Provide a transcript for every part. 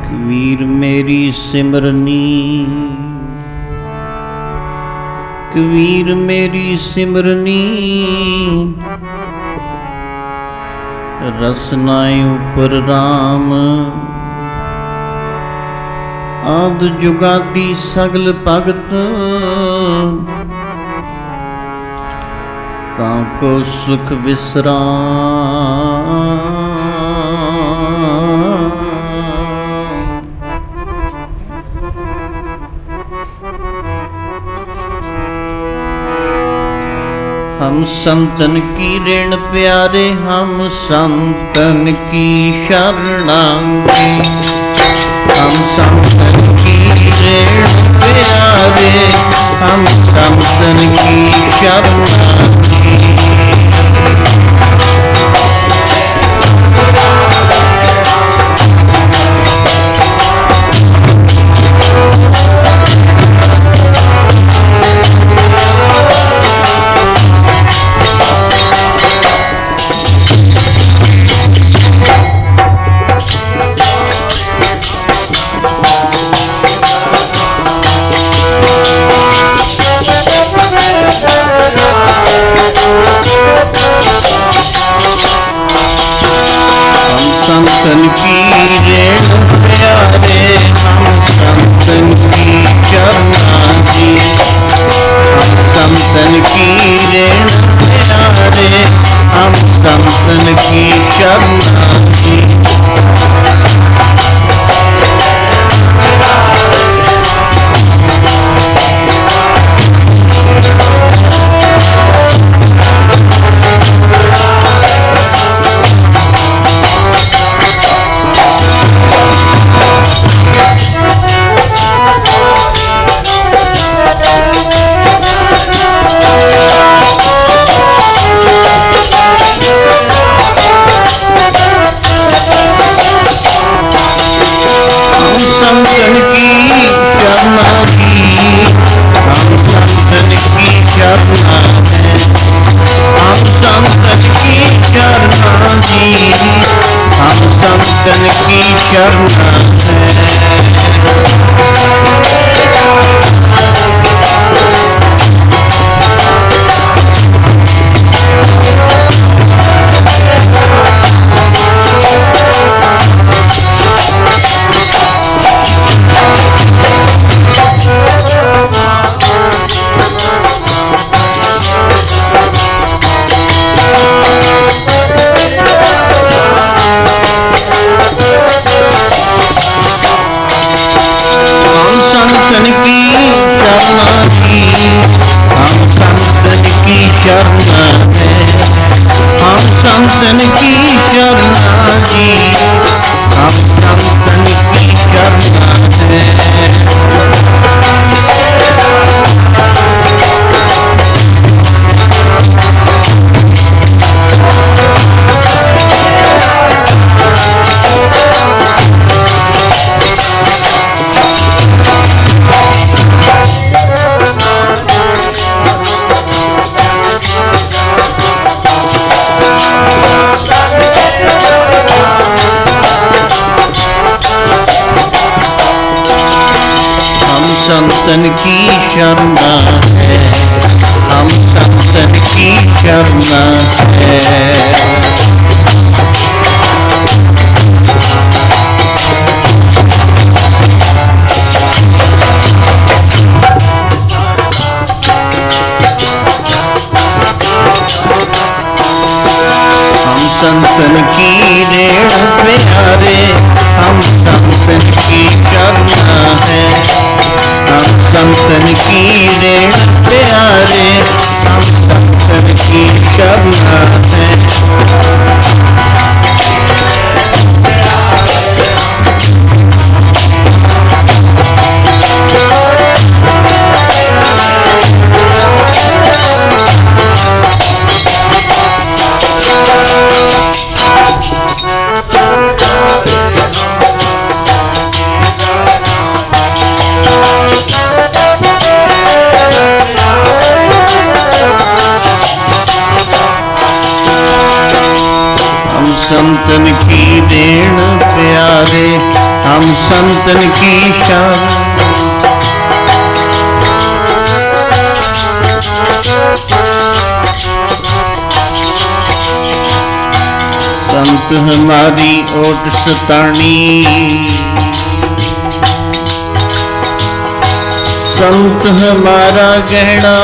कबीर मेरी सिमरनी, कबीर मेरी सिमरनी, रसनाए उपर राम। आद जुगादी सगल भगत, ताको सुख विश्राम। हम संतन की ऋण प्यारे, हम संतन की शरणांगी। हम संतन की ऋण प्यारे, हम संतन की शरणांगी। संतन की ऋण प्यारे, हम संतन की शरणांगी। हम संतन की ऋण प्यारे, हम संतन की शरणांगी। संतन की शरणांगी, हम संतन की शरणा है। हम संतन की शरणांगी, हम संतन की शरणा है। संतन की शरणांगी, हम संतन की शरणा है। हम संतन की शरणांगी, हम संतन की शरणा है। संतन की शरणा है, हम संतन की शरणा है। हम संतन की ऋण प्यारे, हम संतन की शरणा है। हम संतन की ऋण प्यारे, हम संतन की शरणा है। संतन की ऋण प्यारे, हम हम संतन की शान। संत हमारी ओट सतानी, संत हमारा गहना।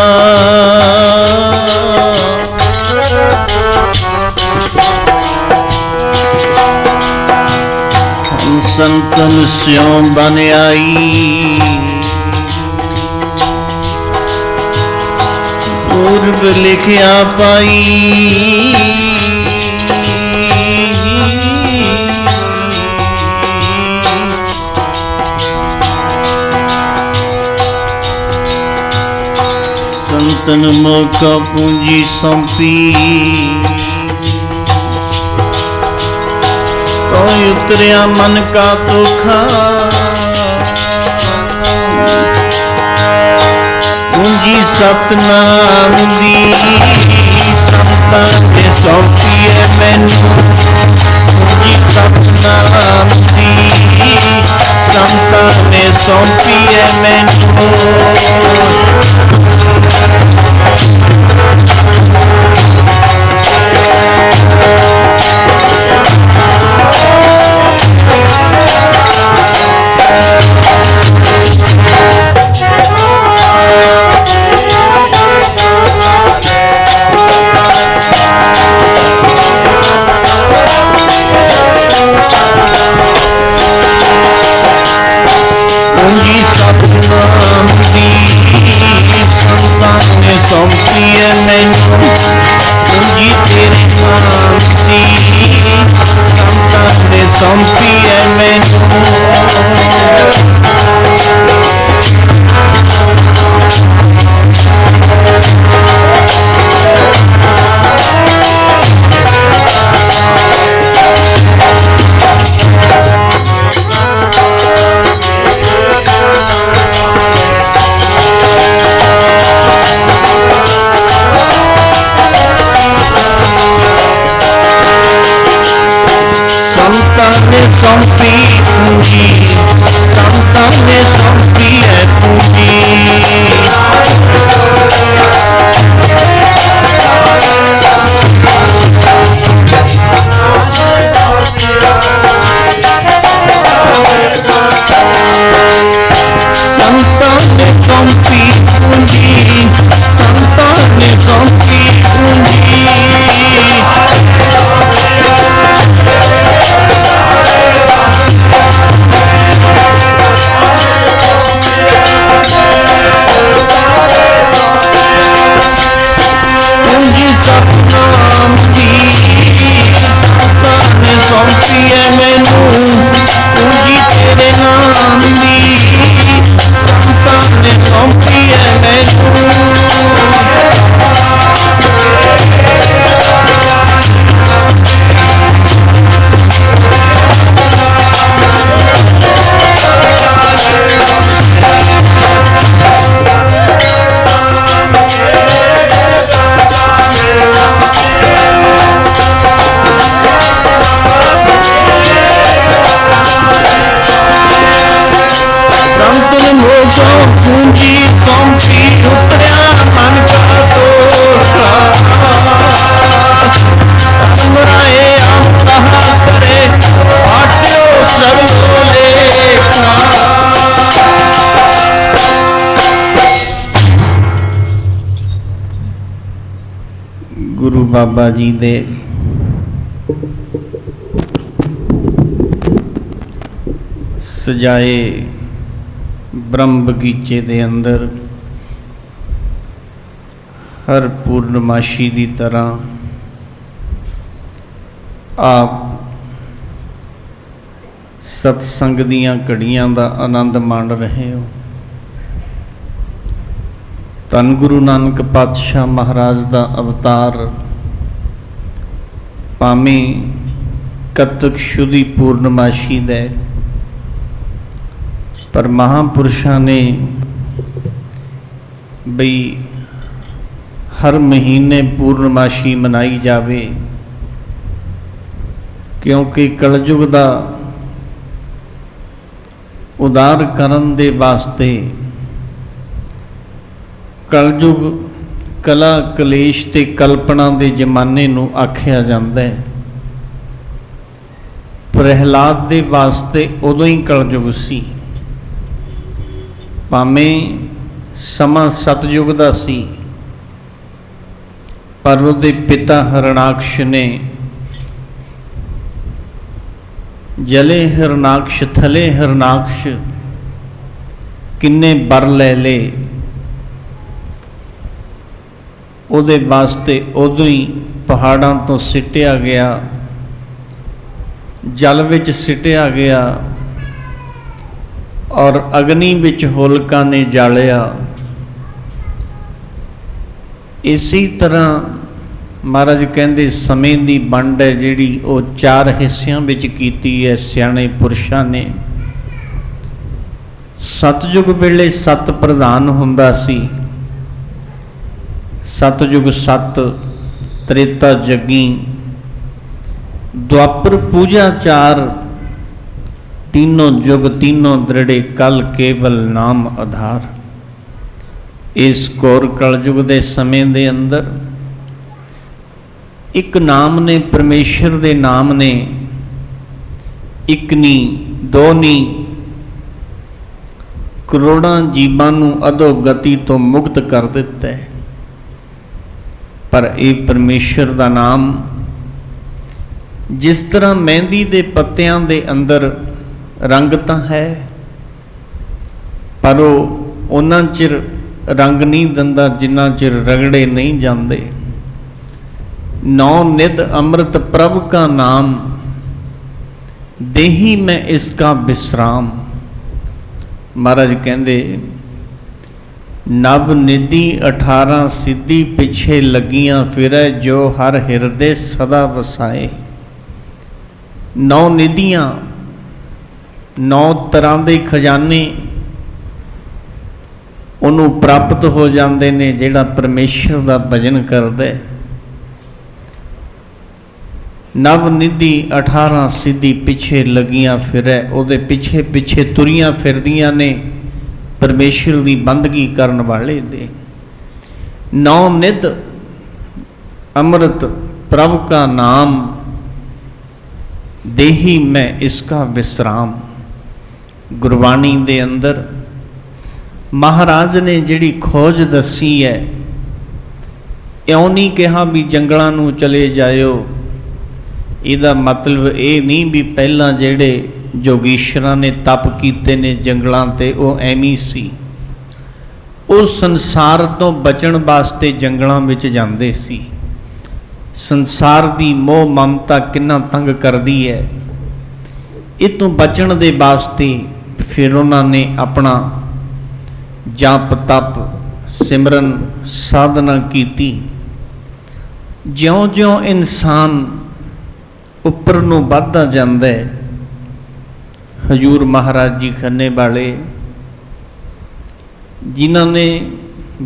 हम संतन स्यों बन आई, पूर्व लिखिया पाई। संतन मौका पूंजी सौंपी, तो उतरिया मन का दुखा। पूंजी सतनाम दी संतां ने सौंपी है मैनू। पूंजी सतनाम दी संतां ने सौंपी है मैनू। पूंजी सतनाम दी संतां ने सौंपी है मैनू। पूंजी तेरे नाम दी संतां ने सौंपी है मैनू। संतां ने सौंपी पूंजी, संतां ने सौंपी है पूंजी। संतां ने सौंपी पूंजी, संतां ने सौंपी पूंजी। पूंजी सतनाम दी संतां ने सौंपी है मैनू। पूंजी तेरे नाम दी संतां ने सौंपी है मैनू। संतन मोको पूंजी सौंपी, उतरिया मन का दोषा। हमराए आप कहा करे, आट्यो सर्वो लेखा। गुरु बाबा जी दे सजाए ब्रह्म बगीचे दे अंदर हर पूर्णमाशी की तरह आप सत्संग दीयां घड़ियां दा आनंद माण रहे हो। धन गुरु नानक पातशाह महाराज का अवतार भावें कतक शुद्धि पूर्णमाशी दे, पर महापुरुषों ने बई हर महीने पूर्णमाशी मनाई जावे, क्योंकि कलयुग का उदार करन दे वास्ते कलयुग कला कलेश ते कल्पना दे जमाने नूं आख्या जांदा है। प्रहलाद दे वास्ते उदों ही कलयुग सी, भावें समा सतयुग दा सी, पर उहदे पिता हरणाक्ष ने जले हरणाक्ष थले हरणाक्ष किन्ने बर लै ले, उहदे वास्ते उदों ही पहाड़ां तो सिटिया गया, जल विच सिटिया गया और अग्नि विच होलका ने जालिया। इसी तरह महाराज कहते समय की वंड है जिहड़ी वो 4 हिस्सों में कीती है सियाणे पुरुषों ने। सतयुग वेले 7 प्रधान हुंदा सी, सतयुग 7, त्रेता जगी, द्वापर पूजा 4, तीनों युग तीनों दृढ़े कल केवल नाम आधार। इस घोर कलयुग के समय के अंदर एक नाम ने, परमेश्वर दे नाम ने एक नी दो नी करोड़ां जीवां नूं अधोगति तो मुक्त कर दिता है। पर यह परमेश्वर दा नाम जिस तरह मेहंदी दे पत्तियां दे अंदर रंग तां है, पर वो उन्ना चिर रंग नहीं दिंदा जिन्ना चिर रगड़े नहीं जाते। नौ निध अमृत प्रभु का नाम, देही मैं इसका विश्राम। महाराज कहते नव निधि 18 सिद्धि पिछे लगियां फिरै, जो हर हिरदे सदा वसाए। 9 निधियां 9 तरह के खजाने उन्हों प्राप्त हो जाते ने जिहड़ा परमेश्वर का भजन करदा है। नव निधि 18 सिद्धि पिछे लगियां फिरै, उहदे पिछे पिछे तुरियां फिरदियां ने परमेश्वर की बंदगी करन वाले दे। 9 निध अमृत प्रभु का नाम, देही मैं इसका विश्राम। गुरबाणी दे अंदर महाराज ने जिहड़ी खोज दसी है, इउं नहीं कहा भी जंगलां नूं चले जाओ। इहदा मतलब ये नहीं भी पहला जेड़े जोगीश्वरां ने तप कीते ने जंगलां ते वो एवं सी। वो संसार तो बचण वास्ते जंगलां विच जांदे सी। संसार दी मोह ममता किन्ना तंग करदी है, इस तों बचण दे वास्ते फिर उन्होंने अपना जाप तप सिमरन साधना कीती। ज्यों ज्यों इंसान उपर नूं वधदा जांदा है, हजूर महाराज जी खन्ने वाले जिन्हां ने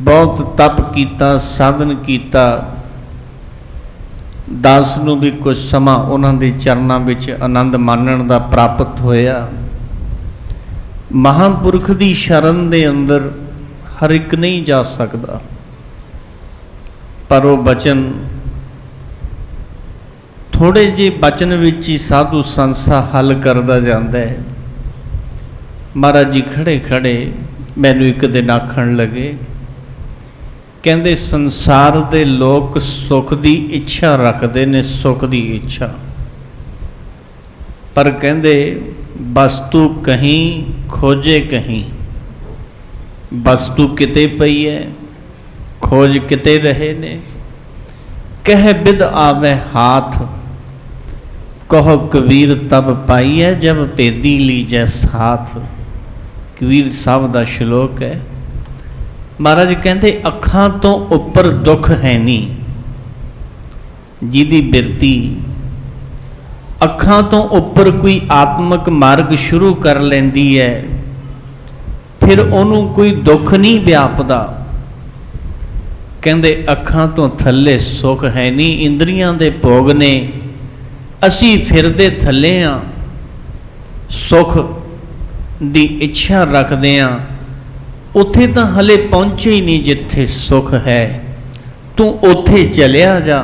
बहुत तप कीता साधन कीता, दास नूं भी कुछ समा उन्हां दे चरनां विच आनंद मानण दा प्राप्त होया। महापुरख दी शरण दे अंदर हर एक नहीं जा सकदा, पर वो बचन थोड़े जे बचन विच ही साधु संसा हल करदा जांदा है। महाराज जी खड़े खड़े मैनू एक दिन आखण लगे, कहंदे संसार दे लोग सुख दी इच्छा रखते ने, सुख दी इच्छा, पर कहंदे वस्तु कहीं खोजे कहीं। वस्तु किते पई है, खोज किते रहे ने। कह बिद आवे हाथ, कहो कबीर तब पाई है जब पेदी लीजै साथ। कबीर साहब का श्लोक है। महाराज कहते अखां तो उपर दुख है नहीं, जिहदी बिरती अखां तो उपर कोई आत्मक मार्ग शुरू कर लैंदी है, फिर उन्हों कोई दुख नहीं व्यापदा। कहते अखां तो थले सुख है नहीं, इंद्रियां दे भोग ने, असी फिरदे थले हाँ। सुख दी इच्छा रखते हैं, उत्थे तो हले पहुँचे ही नहीं जिथे सुख है। तू उत्थे चलिया जा,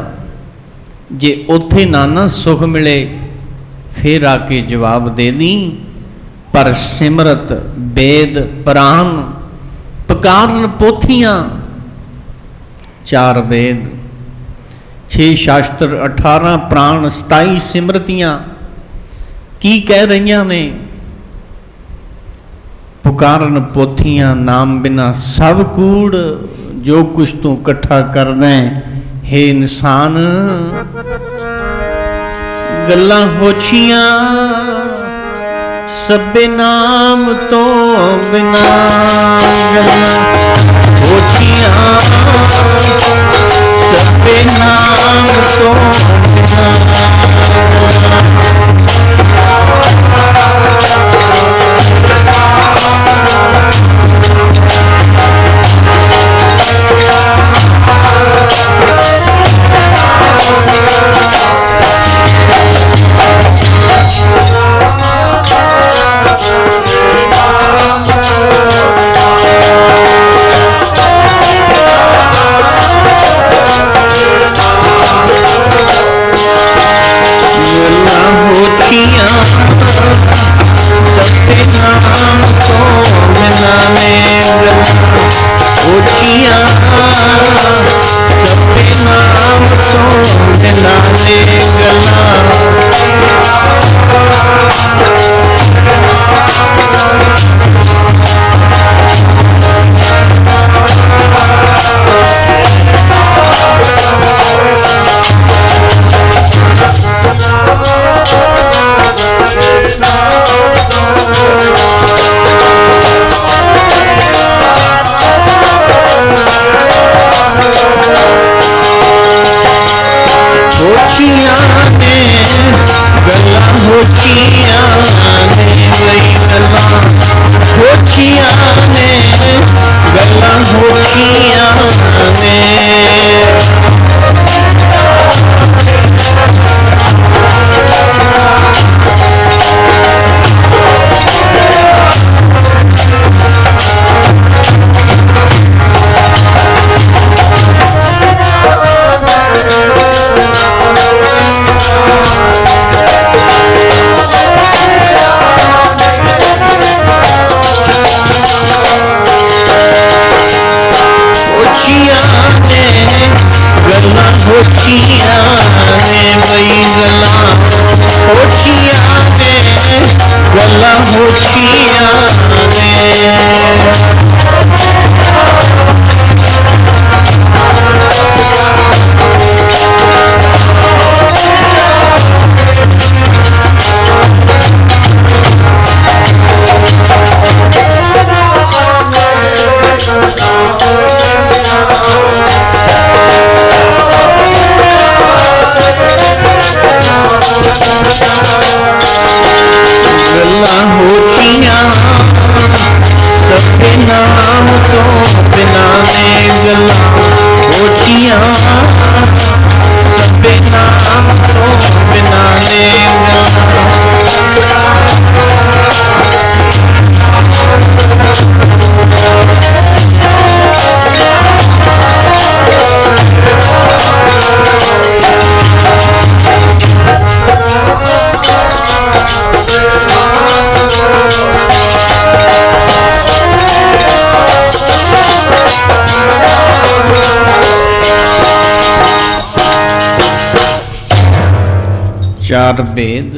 जे उत्थे ना सुख मिले फिर आके जवाब दे दी। पर सिमरत वेद पुराण पकारन पोथियां, 4 वेद 6 शास्त्र 18 प्राण 27 सिमरतियां की कह रही ने? पुकारन पोथियां नाम बिना सब कूड़, जो कुछ तू इकट्ठा कर दें हे इंसान गल्लां होछियां सबे नाम तो बिना, गल्लां होछियां सबे नाम तो बिना। चार वेद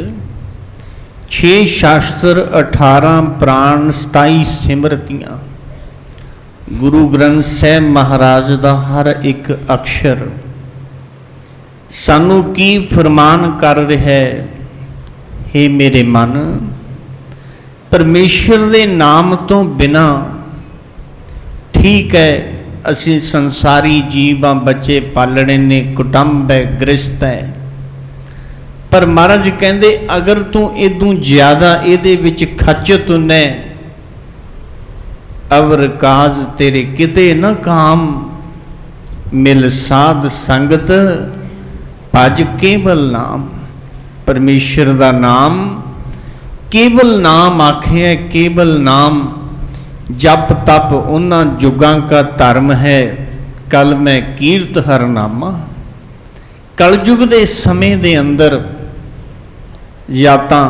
6 शास्त्र 18 प्राण 27 सिमरतियां। गुरु ग्रंथ ਸਾਹਿਬ महाराज ਦਾ हर एक अक्षर सानू की फरमान कर रहा है। हे मेरे मन, परमेश्वर दे नाम तो बिना ठीक है असी संसारी जीव आ, बच्चे पालने ने, कुटुंब है, गृहस्थ है, पर महाराज कहते अगर तू इदों ज्यादा इहदे विच खचत हुन्ना अवर काज तेरे किते न काम, मिल साध संगत भज केवल नाम। परमेश्वर दा नाम केवल नाम आखे, केवल नाम जप तप उन्हां जुगां का धर्म है, कल मैं कीर्त हरनामा। कलयुग के समय दे अंदर या तां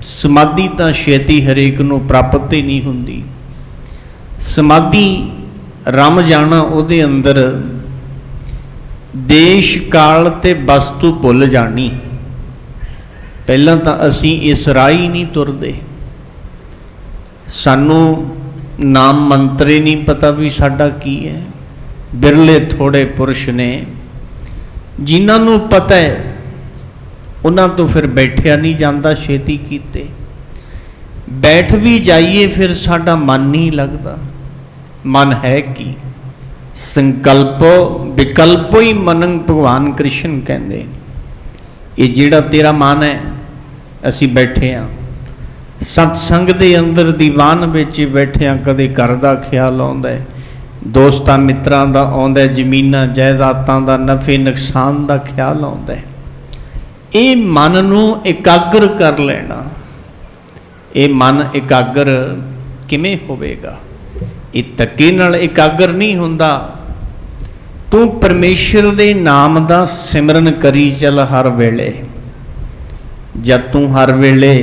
समाधि तां छेती हरेक नूं प्राप्त ही नहीं हुंदी। समाधि रम जाना उहदे अंदर देश काल ते वस्तु भुल जानी। पहलां तां असीं इस राह ही नहीं तुरदे, सानू नाम मंत्र ही नहीं पता भी साडा की है। बिरले थोड़े पुरुष ने जिन्हां नूं पता है, उन्हां तो फिर बैठिया नहीं जाता छेती कीते। बैठ भी जाइए फिर साडा मन नहीं लगता। मन है कि संकल्पो विकल्पो ही मनन, भगवान कृष्ण कहते ये जिहड़ा तेरा मन है, असी बैठे हाँ सत्संग दे अंदर दीवान विच बैठे हाँ, कदे घर दा ख्याल आउंदा है, दोस्तां मित्रां दा आउंदा है, जमीनां जायदादां दा नफे नुकसान दा ख्याल आउंदा है। ये मन नूं एकाग्र कर लेना। ये मन एकाग्र किवें होवेगा? ये धक्के नाल एकाग्र नहीं हुंदा। तू परमेश्वर दे नाम दा सिमरन करी चल हर वेले। जब तू हर वेले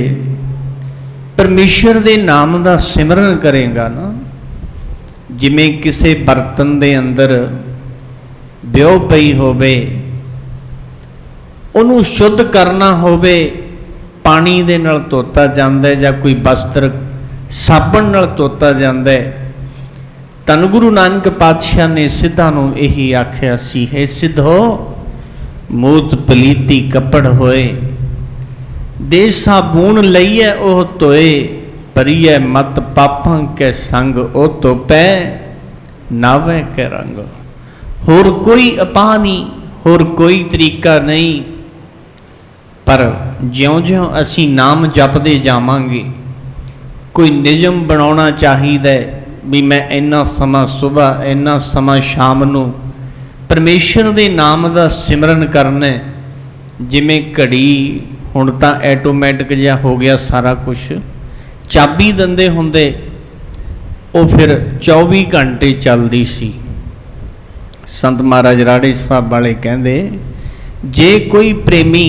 परमेश्वर दे नाम दा सिमरन करेगा ना, जिमें किसी बर्तन दे अंदर ब्यो पई होवे, उन्होंने शुद्ध करना होवे, पानी दे नाल धोता जांदा है, जां कोई वस्त्र साबण नाल धोता जांदा है। धन गुरु नानक पातशाह ने सिद्धां नूं यही आख्या सी, है सिद्धो मूत पलीती कपड़ होए, दे साबून लईए ओह धोए, परिए मत पापां के संग ओ धोपै नावे के रंग। होर कोई उपाय नहीं, होर कोई तरीका नहीं, पर ज्यों ज्यों असी नाम जपदे जावांगे, कोई नियम बनाउणा चाहीदा है भी मैं इन्ना समा सुबह इन्ना समा शाम नूं परमेश्वर दे नाम दा सिमरन करना। जिमें घड़ी हुण तां ऐटोमैटिक जिहा हो गया सारा कुछ, चाबी दंदे हुंदे वो फिर 24 घंटे चलदी सी। संत महाराज राड़े साहब वाले कहंदे, जे कोई प्रेमी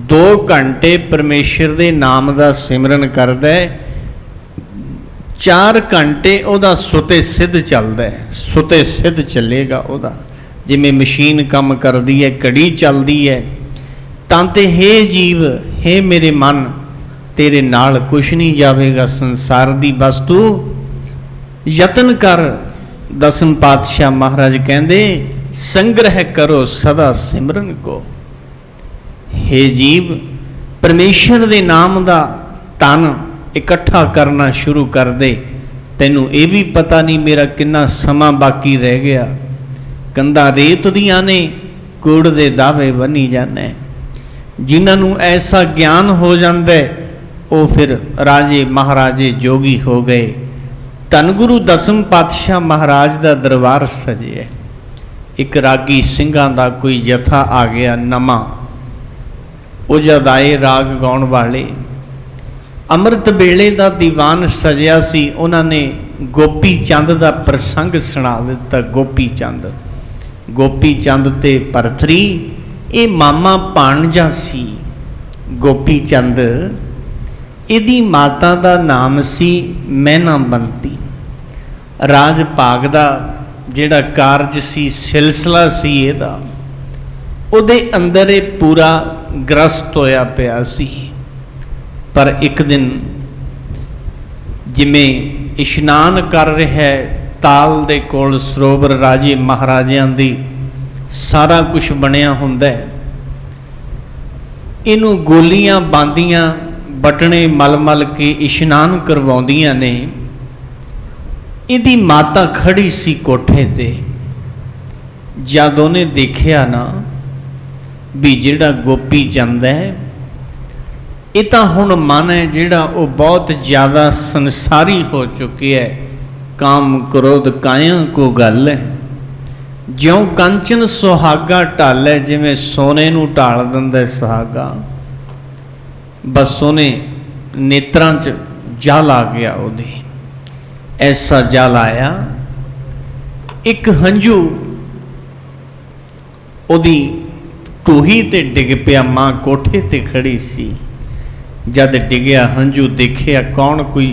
2 घंटे परमेश्वर दे नाम दा सिमरन करदा है, 4 घंटे उहदा सुते सिद्ध चलदा है, सुते सिद्ध चलेगा उहदा। जिमें मशीन काम करदी है, घड़ी चलदी है, तां ते हे जीव, हे मेरे मन, तेरे नाल कुछ नहीं जावेगा संसार दी वस्तु, यतन कर। दसम पातशाह महाराज कहंदे, संग्रह करो सदा सिमरन को। हे जीव, परमेश्वर दे नाम दा धन इकट्ठा करना शुरू कर दे। तैनू ये भी पता नहीं मेरा कितना समा बाकी रह गया। कंधा रेत दियां ने, कूड़ दे दावे बनी जाने। जिन्होंने ऐसा ज्ञान हो जाता है, वो फिर राजे महाराजे जोगी हो गए। धन गुरु दसम पातशाह महाराज का दरबार सजे। एक रागी ਸਿੰਘਾਂ ਦਾ कोई जथा आ गया नवा, वो जद आए राग गाउण वाले, अमृत वेले का दीवान सजिया सी। उन्होंने गोपी चंद का प्रसंग सुना दिता। गोपी चंद ते भरतरी, ये मामा भाणजा सी। गोपी चंद इहदी माता का नाम सी मैनाबंती। राज भाग दा जिहड़ा कारज सी, सिलसिला सी इहदा, उहदे अंदर ये पूरा ग्रस्त होया पिया सी। पर एक दिन जिमें इशनान कर रहा है ताल दे कोल सरोवर, राजे महाराजियां दी सारा कुछ बनया हुंदा है, इनू गोलियां बांदियां बटने मल मल के इशनान करवाउंदियां ने। इहदी माता खड़ी सी कोठे ते। जद उहने देखिया ना भी जिहड़ा गोपी चंद है, ये तो हुण मन है जिहड़ा वो बहुत ज़्यादा संसारी हो चुके है। काम क्रोध काया को गल है, ज्यों कंचन सुहागा ढाले, जिवें सोने नूं ढाल दिंदा सुहागा। बस उन्हें नेत्रां च जल आ गया ਉਹਦੇ। ऐसा जल आया, एक हंझू ਉਹਦੀ टूही ते डिग पिया। मां कोठे ते खड़ी सी, जद डिगया हंझू देखिया कौन, कोई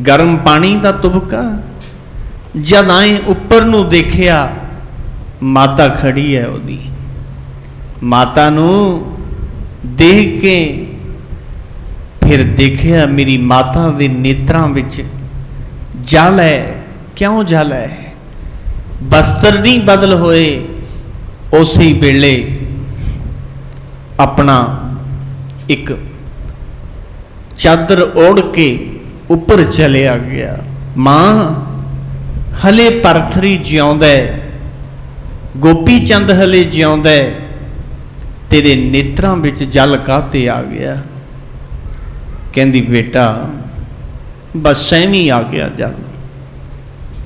गर्म पानी का तुबका। जद आए उपर नू देखिया माता खड़ी है ਉਹਦੀ। माता नू देख के फिर देखिया मेरी माता दे नेत्रां विच जल है। क्यों जल है? वस्त्र नहीं बदल होए, उस ही वेले अपना एक चादर ओढ़ के ऊपर चले आ गया। मां हले परथरी जिउंदा, गोपी चंद हले जिउंदा, तेरे नेत्रां विच जल काते आ गया? कहंदी बेटा बस सहमी आ गया जल।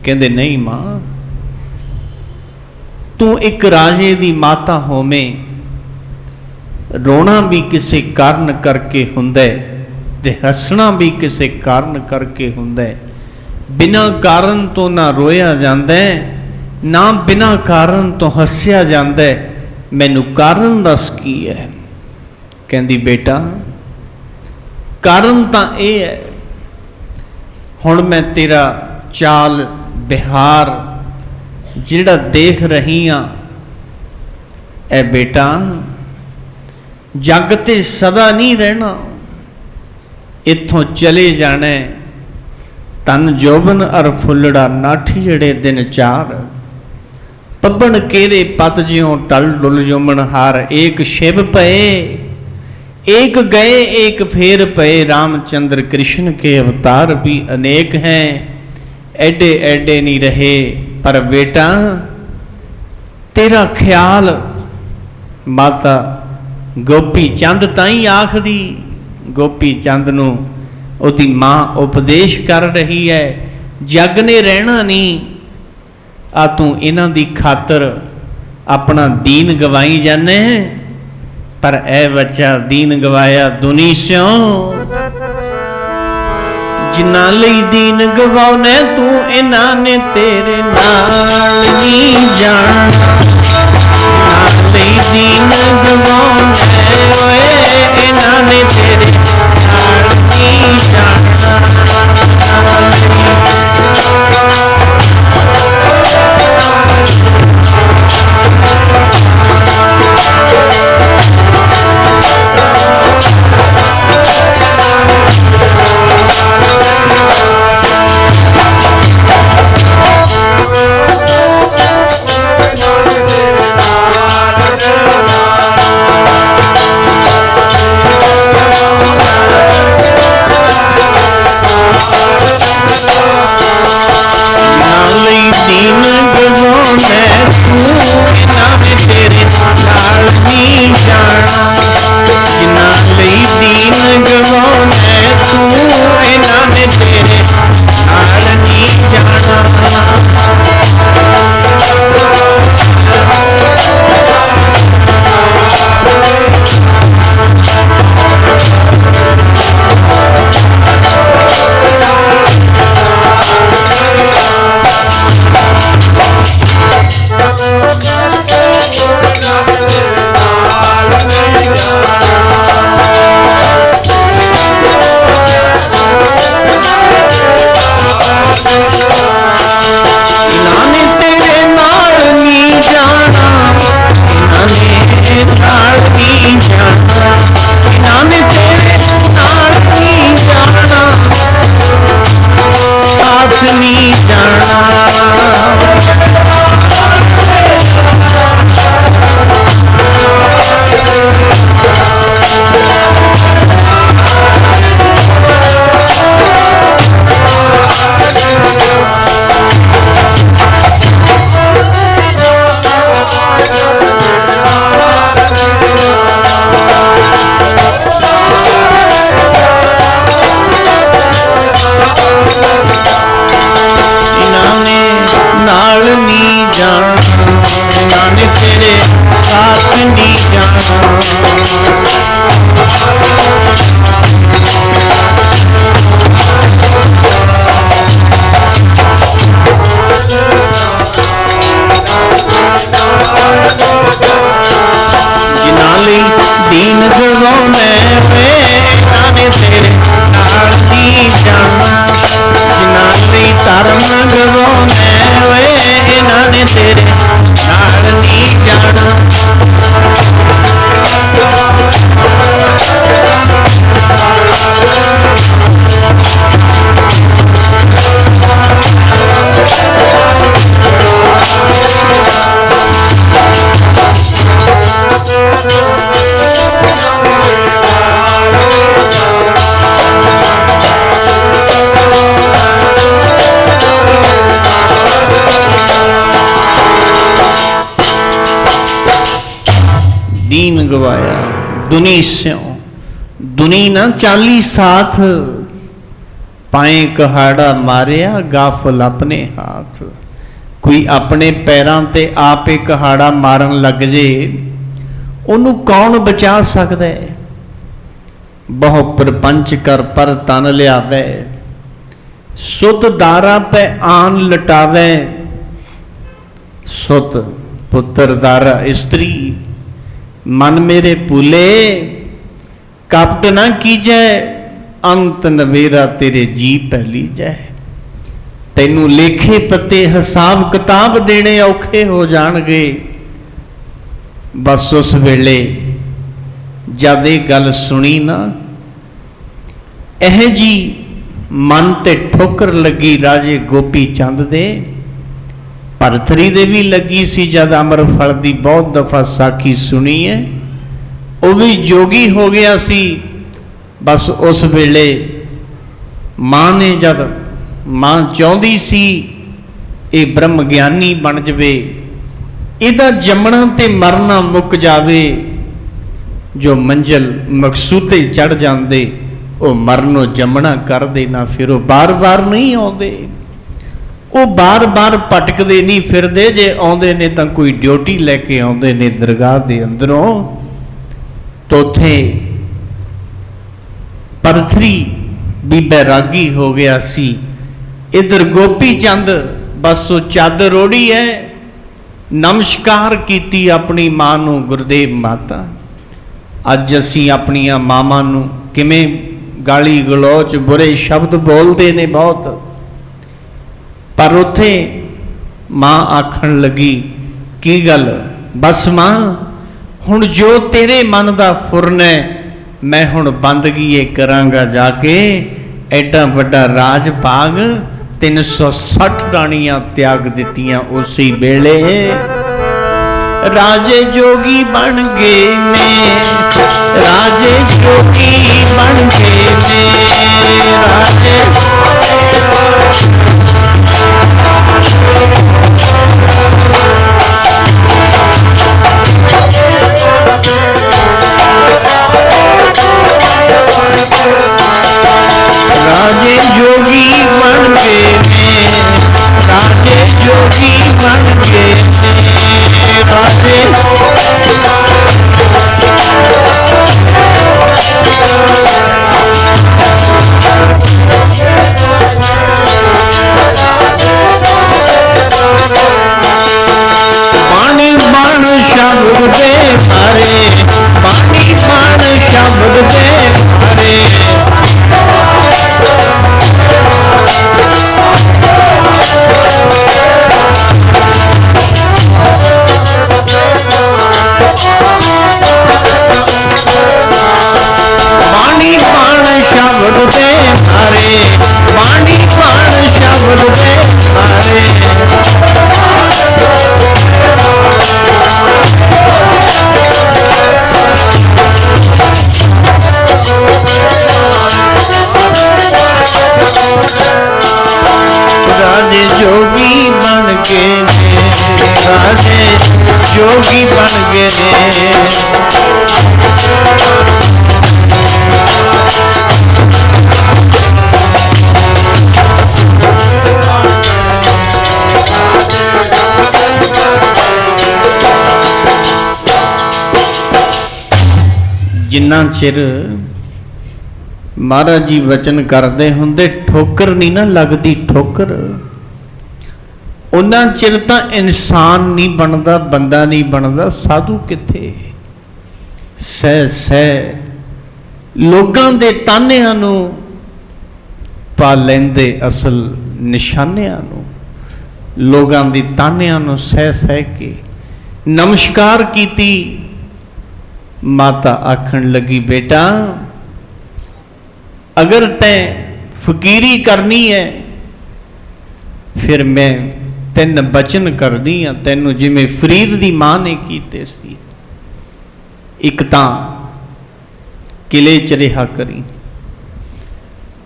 कहंदे नहीं मां, तू एक राजे दी माता होवे, रोना भी किसी कारण करके हुंदा ते हसना भी किसी कारण करके हुंदा। बिना कारण तो ना रोया जांदा ना बिना कारण तो हसिया जांदा। मैनू कारण दस की है? कहंदी बेटा कारण तां इह है, हुण मैं तेरा चाल बिहार जिहड़ा देख रही हाँ, ए बेटा जग ते सदा नहीं रहना, इत्थों चले जाना। तन जोबन अर फुलड़ा नाठीड़े दिन चार, पब्बन केरे पत ज्यों टल डुल जुमन हार। एक शिव पए एक गए एक फेर पए, रामचंद्र कृष्ण के अवतार भी अनेक हैं, एडे एडे नहीं रहे। पर बेटा तेरा ख्याल माता गोपी चंद ताई आखदी, गोपी चंद नू ਉਹਦੀ मां उपदेश कर रही है, जग ने रहना नहीं। आ तू इन्हां दी खातर अपना दीन गवाई जाने, पर ए बच्चा दीन गवाया दुनी स्यों। जिन्हां लई दीन गवाउने तू, इन्हां ने तेरे नाल नहीं जाना। जिन्हां लई दीन गवाउने ओए, इन्हां ने तेरे नाल नहीं जाना। तेरे नाल नहीं जाना। दीन गवाया दुनी स्यों, दुनी ना चाली साथ, पाए कहाड़ा मारिया गाफल अपने हाथ। कोई अपने पैरों ते आप ही कहाड़ा मारन लग जे, उन्होंने कौन बचा सकता है। बहु प्रपंच कर पर तन लियावे, सुत दारा पे आन लटावे। सुत पुत्र दारा स्त्री, मन मेरे भूले कपट ना कीजै। अंत नवेरा तेरे जी पहली जै। तैनू लेखे पत्ते हिसाब किताब देने औखे हो जाणगे। बस उस वेले जद ये गल सुनी ना, एह जी मन ते ठोकर लगी राजे गोपी चंद दे। भरतरी दे भी लगी सी जद अमरफल की बहुत दफा साखी सुनी है। वह भी जोगी हो गया सी। बस उस वेले मां ने जद मां चाहती सी ये ब्रह्म ज्ञानी बन जावे, इहदा जमना ते मरना मुक जावे। जो मंजिल मकसूदे चढ़ जाते वो मरनों जमना कर देना, फिर वो बार बार नहीं आते। वो बार बार भटकते नहीं फिरते, जे आते ने तो कोई ड्यूटी लैके आते ने दरगाह के अंदरों। तो उथे परथरी भी बैरागी हो गया सी। इधर गोपी चंद बस वो चादर ओढ़ी है, नमस्कार कीती अपनी मां नू, गुरदेव माता। अज असी अपनिया मावां नू किवें गाली गलौच बुरे शब्द बोलते ने बहुत। पर उथे मां आखन लगी की गल, बस मां हुण जो तेरे मन का फुरन है मैं हुण बंदगी ये करांगा जाके। एडा वड्डा राज भाग 360 रानियां त्याग दित्तियां उसी वेले। राजे जोगी बन गए ने, राजे जोगी बन गए ने, राजे राजे जोगी बन गए ने, राजे जोगी बन गए ने, राजे पानी बाण शब्द दे मारे, पानी बाण शब्द दे मारे। पानी बाण शब्द दे मारे, पानी बाण शब्द दे मारे। राजे जोगी बन के ने, राजे जोगी बन के ने। जिन्ना चिर महाराज जी वचन करते होंदे ठोकर नहीं ना लगती, ठोकर उन्ना चिर तो इंसान नहीं बनता, बंदा नहीं बनता, साधु किथे। सह सह लोगों के तानियां नूं पा लेंदे असल निशानियां नूं। लोगों की तानियां नूं सह सह के नमस्कार कीती। माता आखण लगी, बेटा अगर तैं फकीरी करनी है फिर मैं 3 बचन करनी हाँ तैनूं, जिवें फरीद दी मां ने कीते सी। एक तां किले च रहा करी,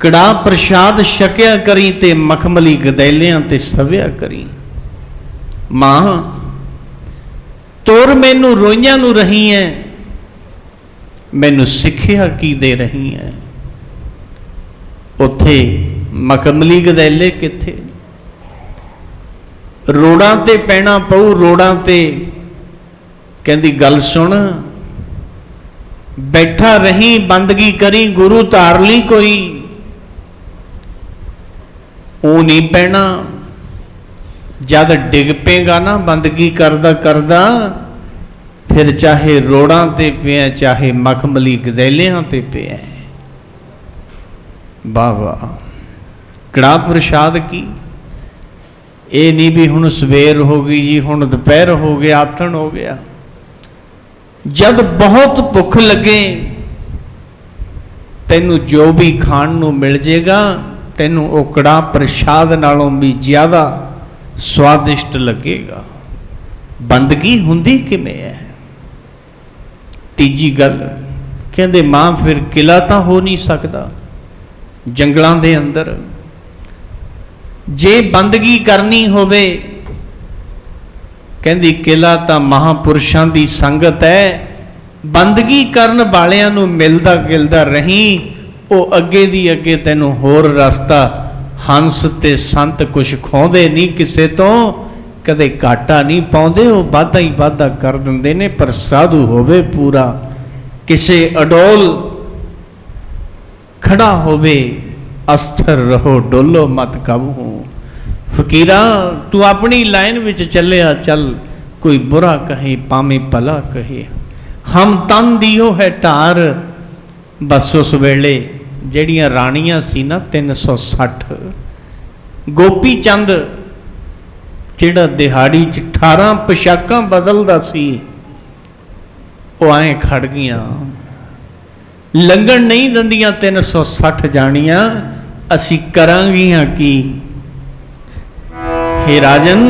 कड़ा प्रसाद छकिया करी ते मखमली गदैलियां ते सविया करी। मां तोर मैनू रोइयां नू रही है, मैनू सिक्ख्या की दे रही है। उत्थे मखमली गदैले किथे, रोड़ां ते पैना पऊ, रोड़ां ते। कहंदी गल सुन, बैठा रही बंदगी करी, गुरु तार ली कोई, वो नहीं पैना। जद डिग पेगा ना बंदगी करदा करदा, फिर चाहे रोड़ां ते पिया चाहे मखमली गदैलियां ते पिया। वाह वाह, कड़ा प्रसाद की। ये नहीं भी हुण सवेर हो गई जी, हुण दोपहर हो गया, आथण हो गया। जब बहुत भुख लगे, तैनू जो भी खाण नू मिल जाएगा, तैनू वो कड़ा प्रसाद नालों भी ज्यादा स्वादिष्ट लगेगा। बंदगी हुंदी किवें है। तीजी गल कहंदे, मां फिर किला तां हो नहीं सकदा जंगलां दे अंदर। जे बंदगी करनी होवे, कहंदी किला तां महापुरुषां दी संगत है। बंदगी करन वालियां नूं मिलदा गिलदा रही, वो अगे दी अगे तैनूं होर रस्ता। हंस ते संत कुछ खोंदे नहीं किसे तो, कदे घाटा नहीं पाउंदे, वो वाधा ही वाधा कर दिंदे ने। पर साधु होवे पूरा, किसे अडोल खड़ा होवे, अस्थिर रहो डोलो मत कबहू। फकीरा तू अपनी लाइन विच चलिया चल, कोई बुरा कहे पावे भला कहे। हम तन दियो है ढार। बस उस वेले जड़ियां राणियां सी ना 360, गोपी चंद जिहड़ा दिहाड़ी च 18 पोशाकां बदलदा सी, वो आए खड़ गईयां, लंघण नहीं दिंदियां 360 जानियां। असी करांगियां की? हे राजन,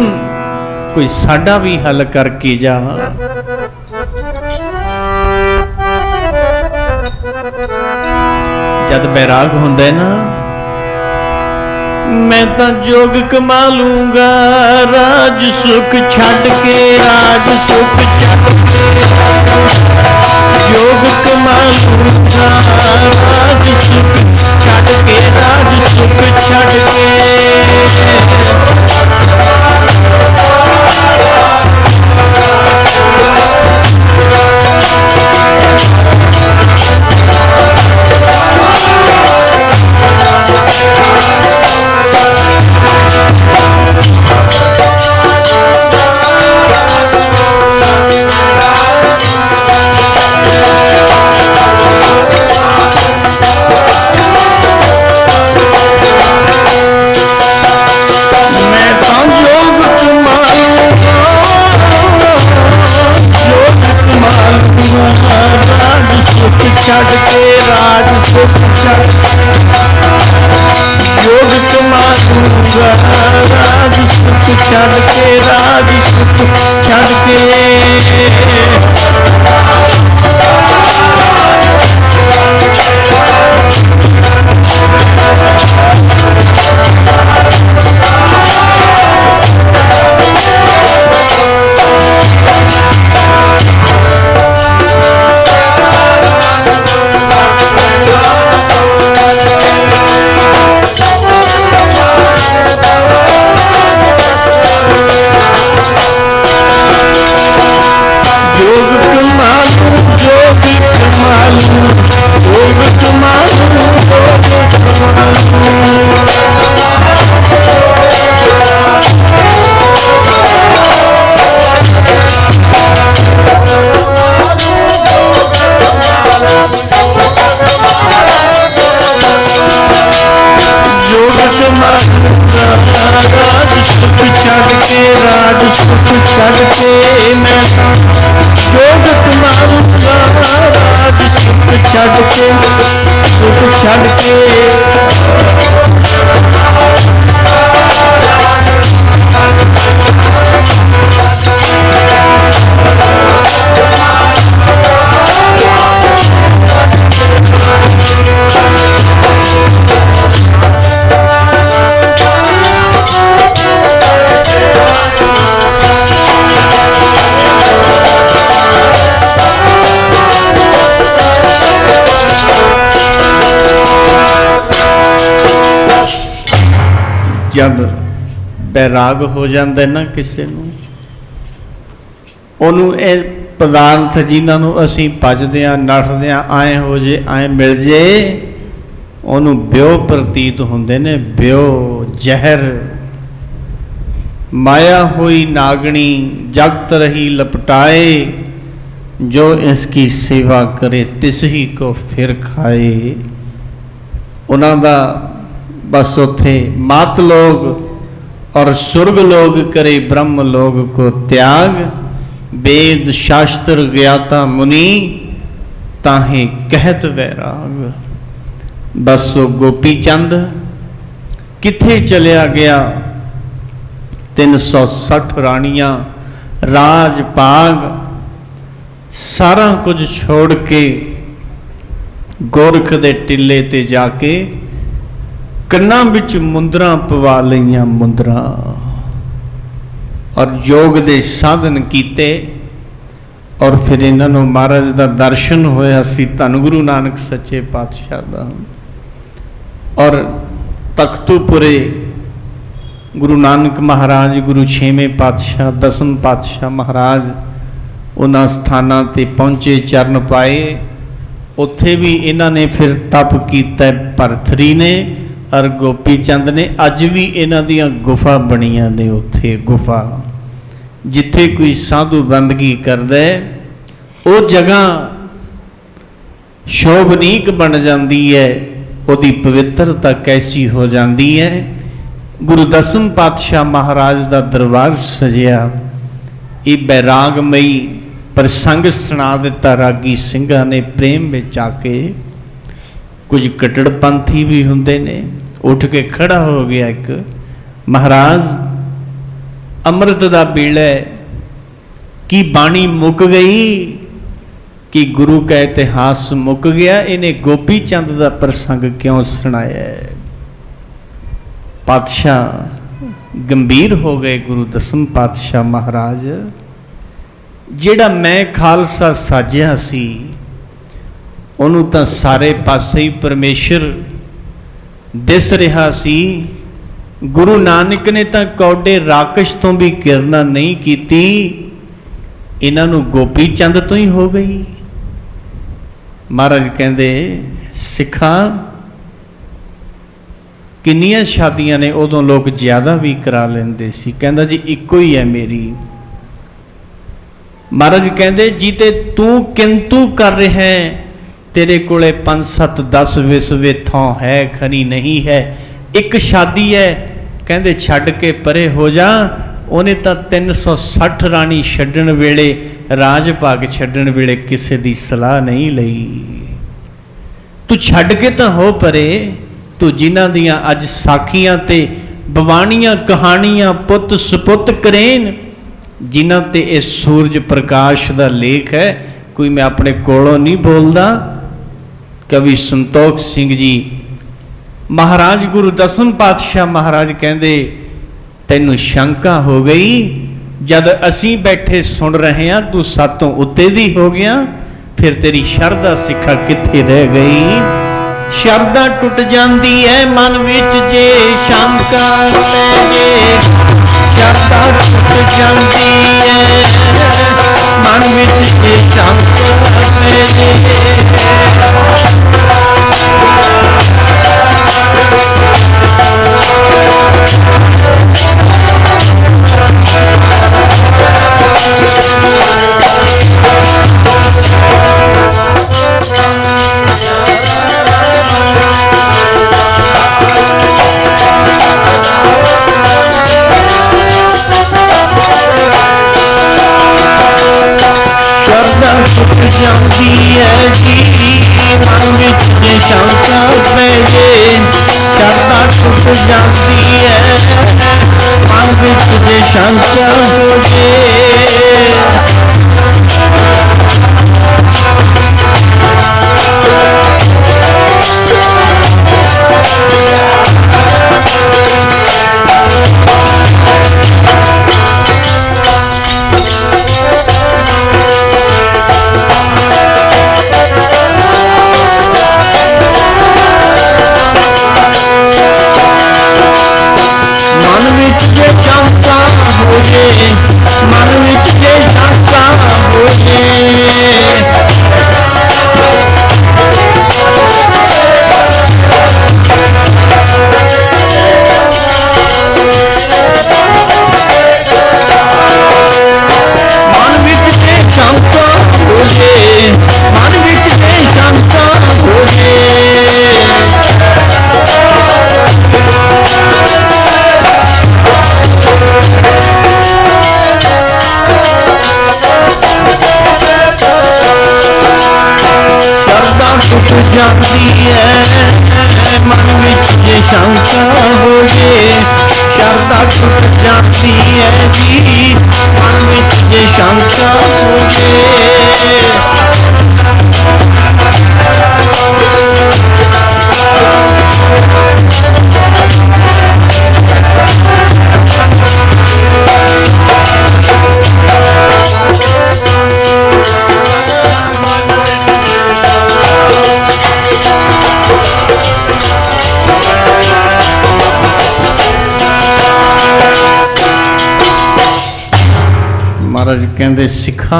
कोई साडा भी हल करके जा। जद बैराग हुंदा ना, मैं तां जोग कमा लूंगा, राज सुख छड़ के, राज सुख छड़ के जोग कमा लूंगा, राज सुख छड़ के, राज सुख छड़ के। छड़ के राज सुख छड़, योग कमा लूंगा, राज सुख छड़ के, राज सुख छड़ के। सुख छड़ के, राज सुख छड़ के मैं जोग कमाऊंगा। राज सुख छड़ के, सुख छड़ के जब बैराग हो जाता है ना किसी ਨੂੰ ਉਹਨੂੰ ਇਹ ਪਦਾਰਥ ਜਿਨ੍ਹਾਂ ਨੂੰ ਅਸੀਂ ਭਜਦੇ ਹਾਂ ਨੱਠਦੇ ਹਾਂ ਆਏ ਹੋ ਜੇ ਆਏ ਮਿਲ ਜੇ ਉਹਨੂੰ ਬਿਓ ਪ੍ਰਤੀਤ ਹੁੰਦੇ ਨੇ। ਬਿਓ ਜ਼ਹਿਰ माया हुई नागणी जगत रही लपटाए, जो इसकी सेवा करे तिस ही को फिर खाए। उन्हां दा बस उथे मात लोग और सुर्ग लोग करे ब्रह्म लोग को त्याग। वेद शास्त्र ज्ञाता मुनि ताहे कहत वैराग। बस वो गोपी चंद किथे चलिया गया। 360 रानियां राज भाग सारा कुछ छोड़ के गोरख दे टिले ते जाके कन्ना विच मुंदरा पवा लईयां मुंदरा और योग दे साधन कीते। और फिर इन्हां नूं महाराज दा दर्शन होया सी धन गुरु नानक सच्चे पातशाह दा। और तख्तूपुरे गुरु नानक महाराज गुरु छेवें पातशाह दसम पातशाह महाराज उन्हां स्थानां ते पहुंचे चरण पाए। उत्थे भी इन्हां ने फिर तप कीता भरथरी ने और गोपी चंद ने। अज भी इन्हां दीयां गुफा बणियां ने। उत्थे गुफा जिथे कोई साधु बंदगी करदा है वो जगह शोभनीक बन जाती है, उहदी पवित्रता कैसी हो जाती है। गुरु दसम पातशाह महाराज का दरबार सजिया। ये बैरागमई प्रसंग सुना दिता रागी सिंघां ने प्रेम में आके। कुछ कट्टड़पंथी भी हुंदे ने। उठ के खड़ा हो गया एक, महाराज अमृत दा बेला की बाणी मुक गई कि गुरु का इतिहास मुक गया। इन्हें गोपी चंद का प्रसंग क्यों सुनाया है। पातशाह गंभीर हो गए। गुरु दसम पातशाह महाराज जेड़ा मैं खालसा साजिया सी उन्हों तो सारे पासे ही परमेश्वर दिस रहा सी। गुरु नानक ने तो कौडे राकश तो भी किरना नहीं कीती, इन्हां नूं गोपी चंद तो ही हो गई। महाराज कहंदे सिखा किन्नियां शादियां ने उदों लोग ज्यादा भी करा लेंदे सी। कहंदा जी इको ही है मेरी। महाराज कहंदे जी ते तू किंतु कर रहा है, तेरे कोले 5 7 10 विसवे थों है खरी नहीं है, एक शादी है। कहंदे छड्ड के परे हो जा। उन्हें तो 360 रानी छड्डण वेले राज भाग छड्डण वेले किसे दी सलाह नहीं लई। तू छड्ड के तो हो परे। तू जिन्हां दियां अज साखियां ते बवाणियां कहानियां पुत सपुत करेन, जिन्हां ते इस सूरज प्रकाश दा लेख है। कोई मैं अपने कोलों नहीं बोलदा। कवि संतोख सिंह जी महाराज गुरु दसम पातशाह महाराज कहंदे तैनू शंका हो गई जद असी बैठे सुन रहे हैं, तू सातों उत्ते दी हो गया। फिर तेरी शरदा सिखा कित्थे रह गई। शरदा टुट जाती है मन विच जे शंका पै। शरदा टुट जाती है मन विच जे शंका पै। जाती है, मन विच जे शंका हो जे। मन विच जे शंका हो जे, मन विच जे शंका हो जे, मन विच जे शंका हो जे। टुट जाती है, मन विच जे शंका हो जे, शरदा टुट जाती है जी, मन विच जे शंका हो जे। महाराज कहते सिखा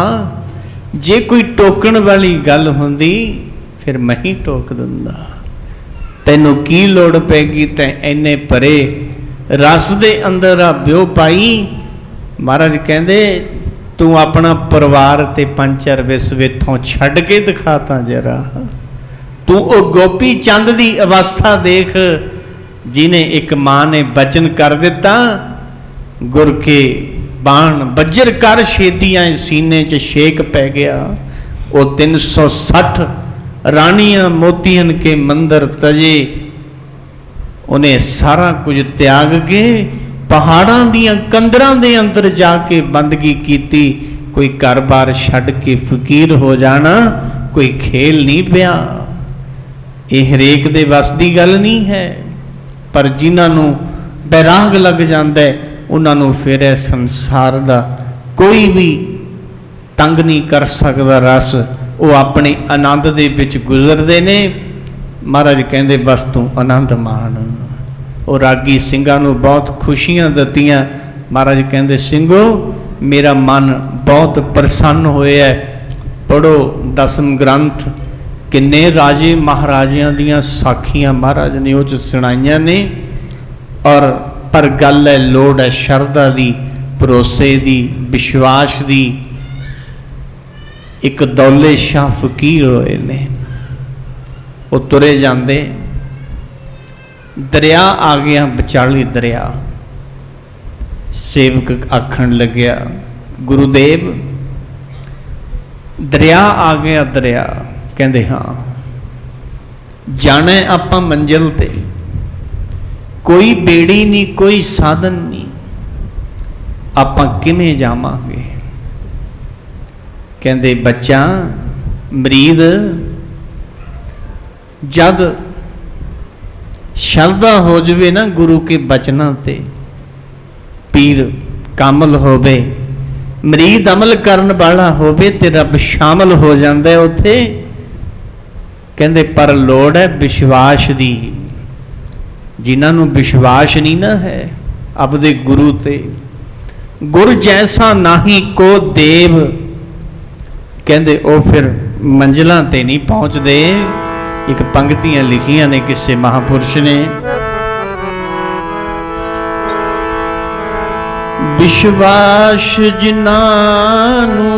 जे कोई टोकण वाली गल होंदी फिर मैं ही टोक दिंदा, तैनू की लोड़ पैगी तैं इन्ने परे रस दे अंदर आ ब्यो पाई। महाराज कहते तू अपना परिवार ते पंज चार विस्व इथों छड्ड के दिखा तां जरा, तू ओ गोपी चंद दी अवस्था देख जिन्हें एक मां ने बचन कर दिता, गुर के बाण बज्र कर छेतियां सीने च शेक पै गया। वो 360 रानियां मोतियन के मंदिर तजे, उन्हें सारा कुछ त्याग के पहाड़ां दियां कंदरां दे अंदर जाके बंदगी कीती। कोई घर बार छड्ड के फकीर हो जाना कोई खेल नहीं पिया, ये हरेक दे वस दी गल नहीं है। पर जिन्हां नूं बैराग लग जांदा है उन्होंने फिर इस संसार का कोई भी तंग नहीं कर सकता। रस वो अपने आनंद दे विच गुजरते ने। महाराज कहते बस तू आनंद मान। और रागी ਸਿੰਘਾਂ ਨੂੰ बहुत खुशियां दित्तियां। महाराज कहते ਸਿੰਘੋ मेरा मन बहुत प्रसन्न होया, पढ़ो दसम ग्रंथ, किन्ने राजे महाराजियां दियां साखियां महाराज ने उह च सुणाइयां ने। और पर गल है लोड़ है शरदा दी, भरोसे दी, विश्वास दी। एक दौले शाह फकीर होए ने, वो तुरे जाते, दरिया आ गया विचाली दरिया। सेवक आखन लग्या गुरुदेव दरिया आ गया दरिया। कहते हाँ जाना आपां मंजिल ते, कोई बेड़ी नहीं कोई साधन नहीं, आपां किवें जावांगे। कहते बच्चा मरीद जद शरदा हो जाए ना गुरु के बचना ते, पीर कामल होवे, मरीद अमल करन वाला होवे ते रब शामिल हो जाता है उत्थे। कहते पर लोड़ है विश्वास दी। जिन्होंने विश्वास नहीं ना है अपने गुरु ते, गुर जैसा नाही को देव, कहते वो फिर मंजिलों ते नहीं पहुँचते। एक पंक्तियां लिखियां ने किसी महापुरुष ने, विश्वास जिन्हानू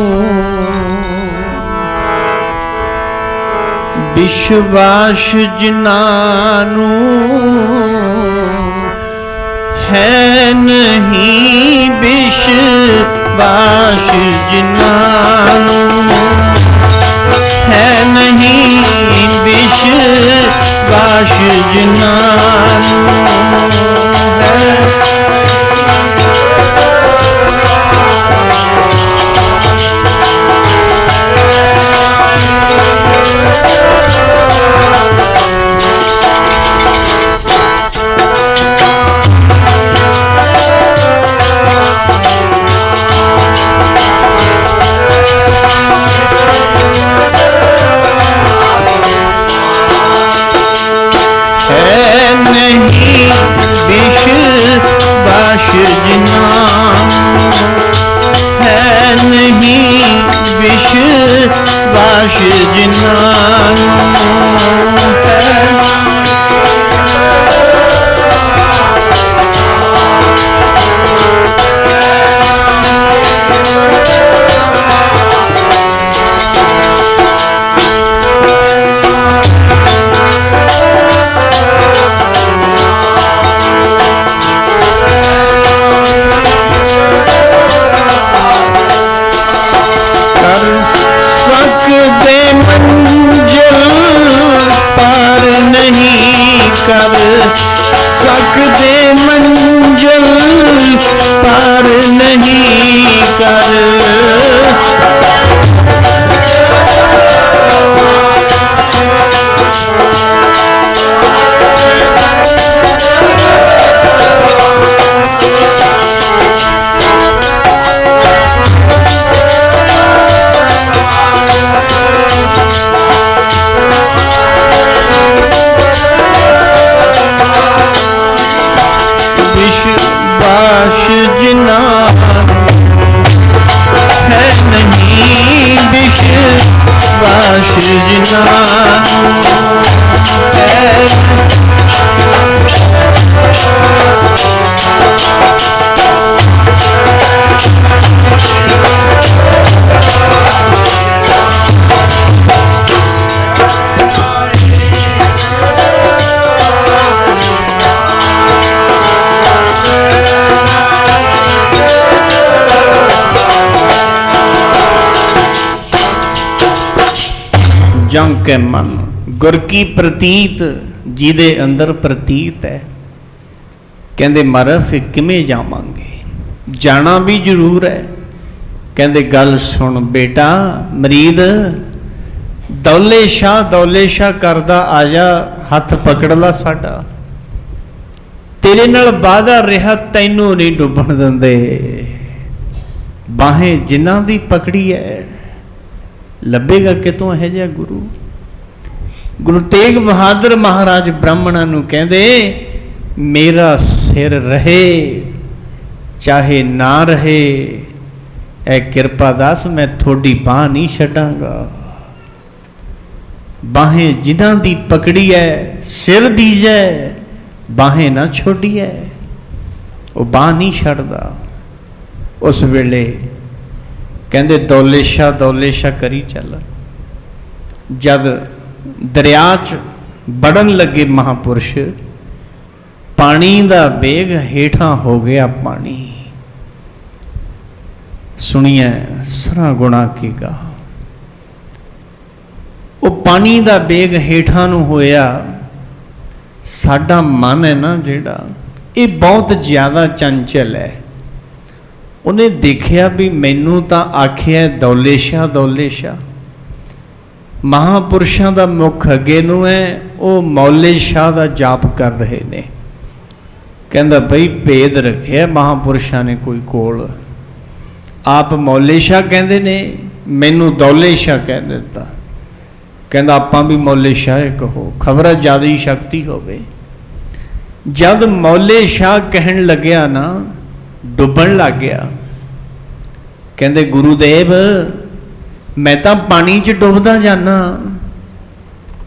विश्वास जिन्हानू है नहीं, विश्वास जिन्हानू है नहीं, विश्वास जिन्हानू विश्वास जिन्हां कर सकते मंजिल पार नहीं कर जं के मन गुर की प्रतीत जिहदे अंदर प्रतीत है कहंदे महाराज फिर किवें जावांगे जाना भी जरूर है कहंदे गल सुन बेटा मरीद दौले शाह करदा आजा हथ पकड़ ला साडा तेरे नाल वादा रहा तैनू नहीं डुबण दिंदे बाहें जिन्हां दी पकड़ी है लभेगा कितों है जा गुरु गुरु तेग बहादुर महाराज ब्राह्मणा नूं कहंदे मेरा सिर रहे चाहे ना रहे ऐ किरपा दास मैं थोड़ी बाह नहीं छड्डांगा बाहें जिन्हां दी पकड़ी है सिर दीजै बाहें ना छोड़ी है वो बाह नहीं छड्डदा उस वेले कहंदे दौले शाह करी चल जद दरिया च बड़न लगे महापुरुष पानी दा बेग हेठां हो गया पानी सुनिए सरा गुणा की गा वो पानी दा बेग हेठां नूं होया साडा मन है ना जिहड़ा ये बहुत ज़्यादा चंचल है उन्हें देखिया भी मैनू तो आखिया दौले शाह महापुरुषों का मुख अगे नूं है वो मौले शाह का जाप कर रहे ने कहंदा बई भेद रखे महापुरुषों ने कोई कोल आप मौले शाह कहंदे ने मैनू दौले शाह कह दिता कहंदा आपां भी मौले शाह कहो खबर ज़्यादा ही शक्ति होवे जब मौले शाह कहन लग्या ना डुबन लग गया कहंदे गुरुदेव मैं तो पानी च डुबदा जाना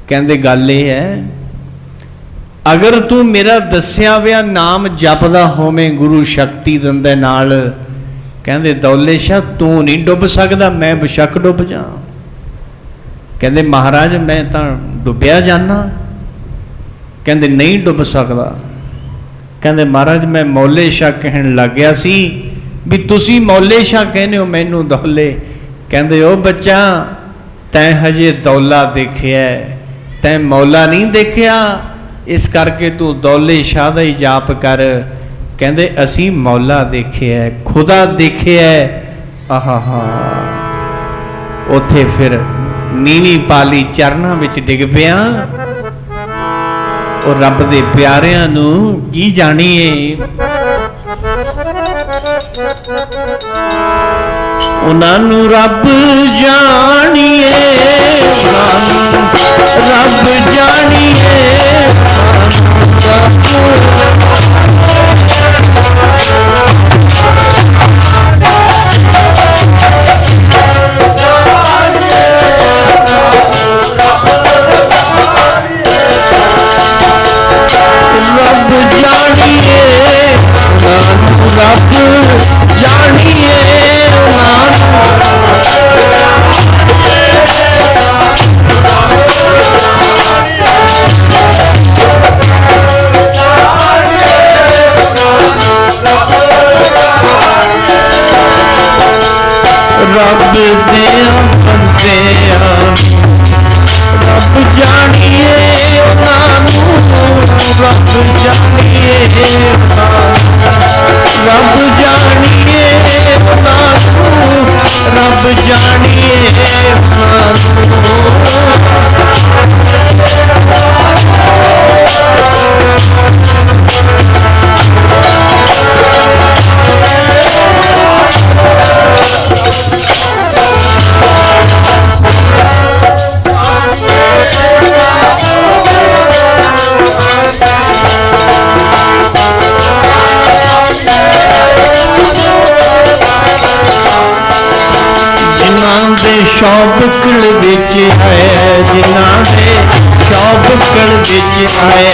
कहंदे गल ये है अगर तू मेरा दस्या हुआ नाम जपदा होवे गुरु शक्ति दिंदे नाल कहंदे दौले शाह तू नहीं डुब सकदा मैं बेशक डुब जा कहंदे महाराज मैं तो डुबिया जाना कहंदे नहीं डुब सकदा कहंदे महाराज मैं मौले शाह कहन लग गया सी भी तुसी मौले शाह कहने हो मैनू दौले कहंदे ओ बच्चा तैं हजे दौला देखिया तैं मौला नहीं देखिया इस करके तू दौले शाह दा ही जाप कर कहंदे असी मौला देखिया खुदा देखिया आहा हा उथे फिर नीवी पाली चरना विच डिग पिया और रब दे प्यारियां नू की जाणीए उन्हां नू रब जाणीए रब जाणीए रब शौबकल विच आए, जिन्हां दे शौबकल विच आए।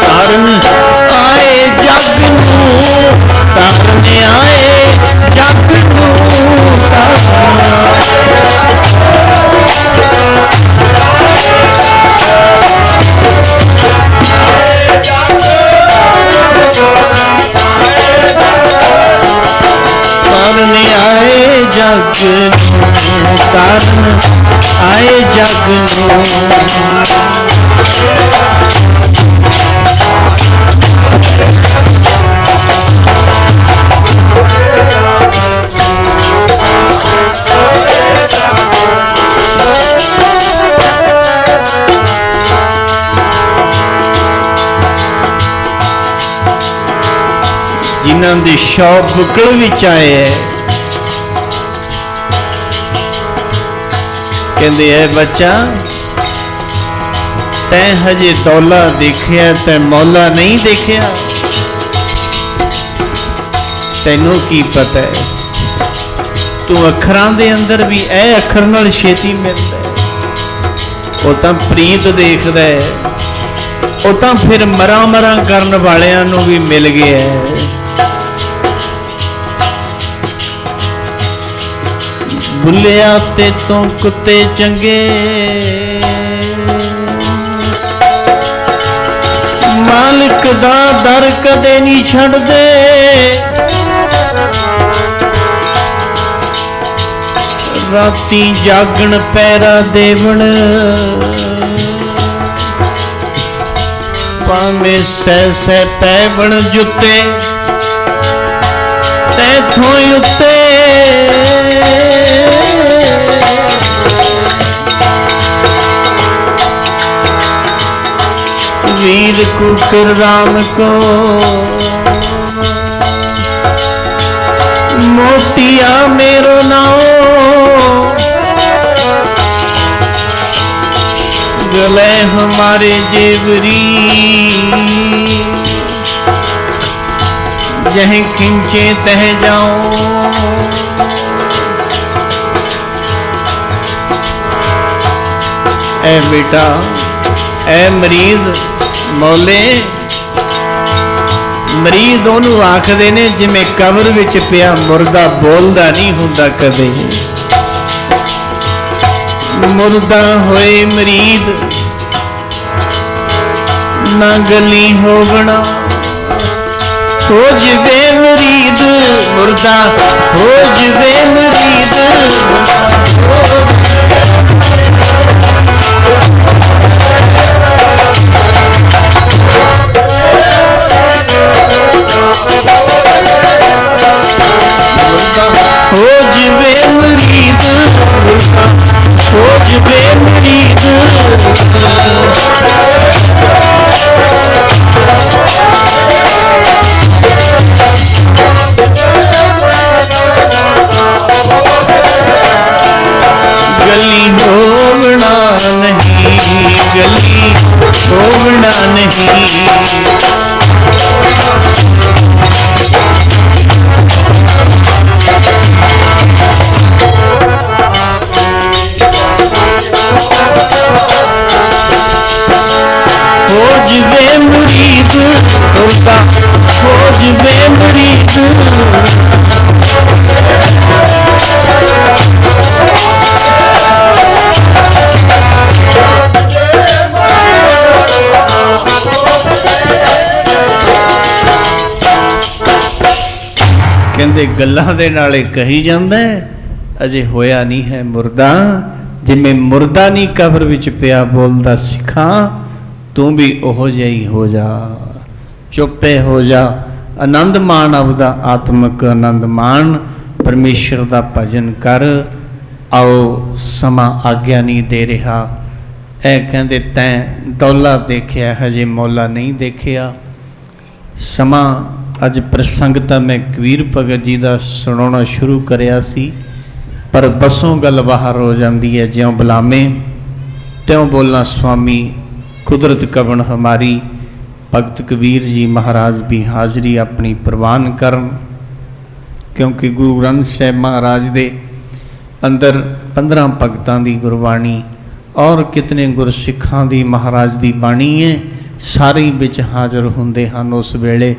तारन आए जग नूं, तारन आए जग नूं, तारन आए जग नूं, तारन आए जग नूं। जिन्हां दे शौबकल विच आए है, कहंदे है बच्चा तैं हजे दौला देखिया, तैं मौला नहीं देखिया। तैनू की पता है, तू अखरां दे अंदर भी ए अखर नाल छेती मिलदा है। वो तां प्रीत देखदा है, वो तां फिर मरा मरा करन वालियां नू भी मिल गया है। भुलिया ते तो कुत्ते चंगे, मालिक दा दर कदे नहीं छड्डदे। राती जागण पैरा देवण, भावें सै सै पैवण जुत्ते तैथों उत्ते। वीर कुकर राम को मोतिया मेरो नाओ, गले हमारे जेवरी जह खिंचे तह जाओ। ए बेटा ए मरीज मौले, मरीज ओनू आखदे ने जिवें कबर विच पिया मुर्दा बोलदा नहीं हुंदा कदे। मुर्दा होए मरीद ना गली होवना, हो जवे मरीद मुर्दा, हो जवे मरीद। हो जवे मरीद मुर्दा, हो जवे मरीद। गली होवना नहीं, गली होवना नहीं। हो जवे मुरीद मुर्दा, हो जवे मुरीद। कहते गल्लां दे नाले कही जांदा है, अजे होया नहीं है मुर्दा। जिमें मुर्दा नहीं कबर विच पिया बोलदा सिखा, तू भी ओहो जिहा ही हो जा, चुप्पे हो जा, आनंद मान, आपदा आत्मक आनंद मान, परमेश्वर दा भजन कर। आओ समा आग्ञा नहीं दे रहा। ए कहंदे तैं दौला देखिया, हजे मौला नहीं देखिया। समा अज प्रसंग तां मैं कबीर भगत जी का सुनाउणा शुरू करिया सी, पर बसों गल बाहर हो जाती है। ज्यों बुलावे त्यों बोलना स्वामी, कुदरत कवन हमारी। भगत कबीर जी महाराज भी हाजरी अपनी प्रवान करन, क्योंकि गुरु ग्रंथ साहिब महाराज दे अंदर 15 भगतां दी गुरबाणी और कितने गुरसिखां दी महाराज दी बाणी है, सारे विच हाज़र हुंदे हन। उस वेले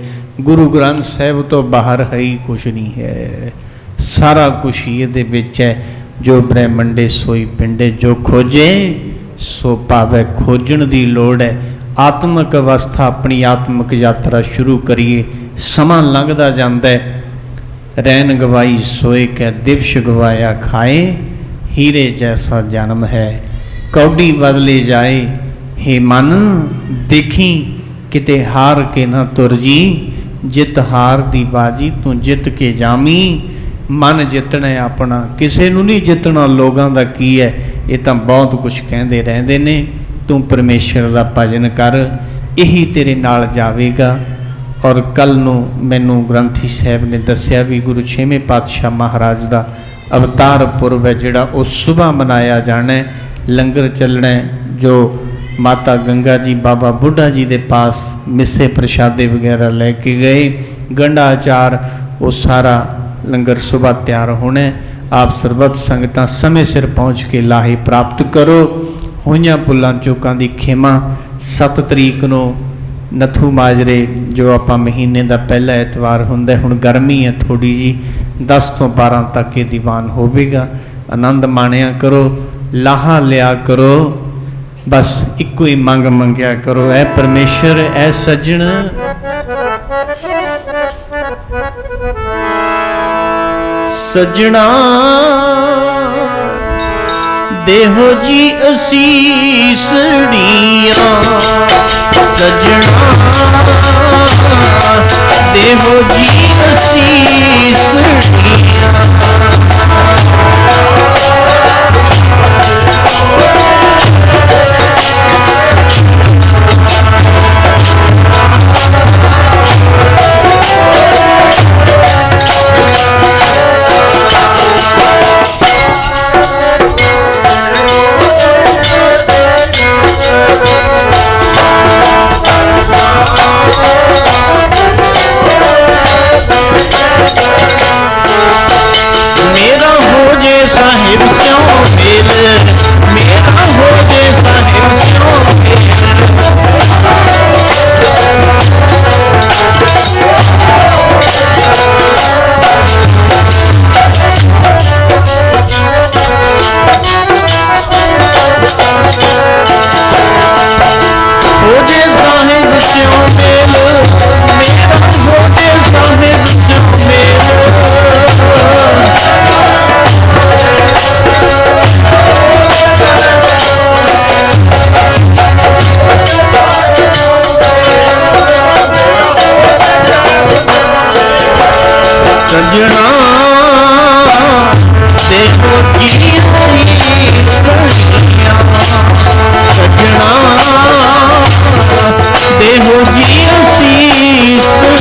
गुरु ग्रंथ साहिब तो बाहर है ही कुछ नहीं है, सारा कुछ ही इहदे विच है। जो ब्रह्मंडे सोई पिंडे, जो खोजे सो पावे। खोजण दी लोड़ है। आत्मक अवस्था, अपनी आत्मक यात्रा शुरू करिए। समा लंघदा जांदा है। रैन गवाई सोए कै दिवस गवाया खाए, हीरे जैसा जन्म है कौडी बदले जाए। हे मन देखी किते हार के ना तुर जी, जित हार दी बाजी तू जित के जामी। मन जितना अपना, किसे नूं नहीं जितना। लोगों का की है, ये तो बहुत कुछ कहते रहते ने। तू परमेश्वर का भजन कर, यही तेरे नाल जावेगा। और कल नूं मैनू ग्रंथी साहब ने दस्या भी गुरु 6वें पातशाह महाराज का अवतार पुरब है, जिहड़ा वो सुबह मनाया जाना है। लंगर चलना है, जो माता गंगा जी बाबा बुढ़ा जी के पास मिस्से प्रशादे वगैरह लेके गए, गंढा अचार, वो सारा लंगर सुबह तैयार होना है। आप सरबत संगतां समय सिर पहुँच के लाहे प्राप्त करो। होइयां पुलां चौकां दी खेमा 7 तरीक नूं नथू माजरे, जो आप महीने का पहला एतवार हुंदा है। हुण गर्मी है थोड़ी जी, 10 तो 12 तक ये दीवान होवेगा। आनंद माणिया करो, लाहा लिया करो, बस इको ही मंग मंगया करो। ऐ परमेश्वर, ऐ सज्जण, सज्जणा देहो जी असीसड़ियां। सज्जणा देहो जी असीसड़ियां। मेरा हो जे साहिब स्यों मेल, मेरा हो जे साहिब स्यों मेल। हो जे साहिब स्यों मेल, मेरा हो जे साहिब स्यों मेल। सज्जणा देखो जी असीसड़ियां। सज्जणा देखो जी असीसड़ियां।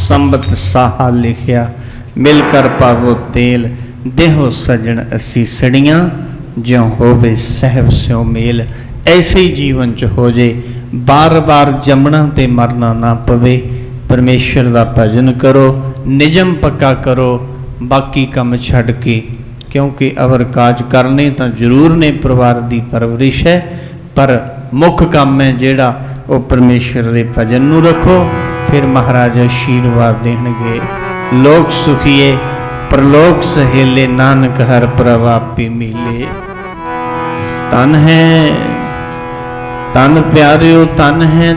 संबत साहा लिखिया, मिलकर पावो तेल, देहो सजन असीसड़ियां। ज्यों होवे सहब स्यों मेल। ऐसे ही जीवन च हो जे, बार बार जमना ते मरना ना पवे। परमेश्वर का भजन करो, निजम पक्का करो, बाकी काम छड़ के। क्योंकि अवर काज करने तो जरूर ने, परिवार की परवरिश है, पर मुख काम है जिहड़ा वो परमेश्वर के भजन नूं रखो। फिर महाराज आशीर्वाद देणगे। लोक सुखिए परलोक सहेले, नानक हर प्रभापी मिले। तन है तन प्यारियो, तन है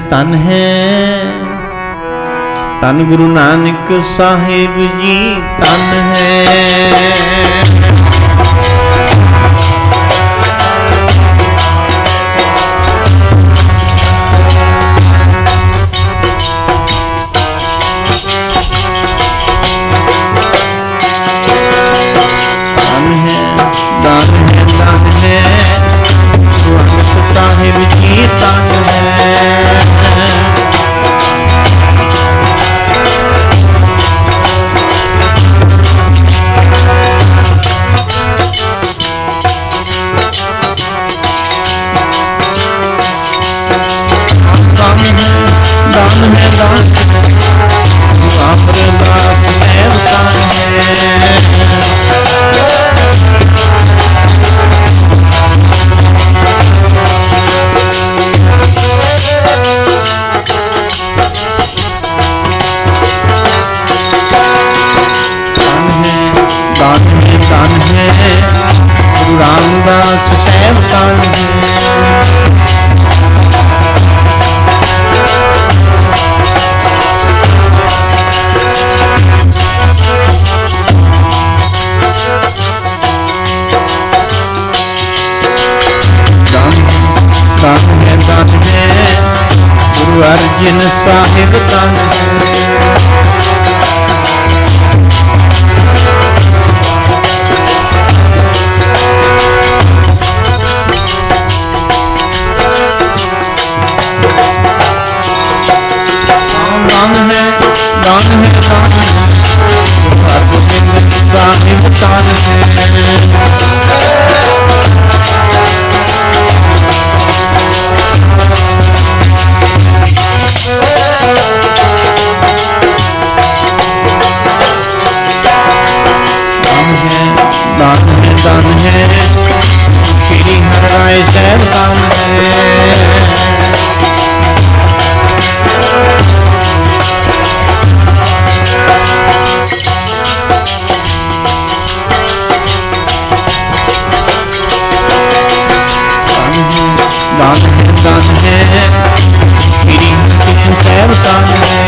ਧੰਨ ਗੁਰੂ ਨਾਨਕ ਸਾਹਿਬ ਜੀ ਧੰਨ ਹੈ। ਸਾਹਿਬ ਜੀ ਧੰਨ ਹੈ। ਦਾਨ ਹੈ ਦਾਨ ਆਪਰਦਾਸ ਸਾਹਿਬ ਧੰਨ ਹੈ। ਧੰਨ ਹੈ ਗੁਰੂ ਰਾਮਦਾਸ ਸਾਹਿਬ ਧੰਨ ਹੈ। ਧੰਨ ਹੈ ਗੁਰੂ ਅਰਜਨ ਸਾਹਿਬ ਧੰਨ ਹੈ। ਦਾਨ ਹੈ ਹਰਗੋਬਿੰਦ ਸਾਹਿਬ ਧੰਨ ਹੈ। ਧੰਨ ਹੈ ਸ਼੍ਰੀ ਹਰਿ ਸਾਹਿਬ ਧੰਨ ਹੈ। ਧੰਨ ਹੈ ਸ਼੍ਰੀ ਹਰਿ ਸਾਹਿਬ ਧੰਨ ਹੈ।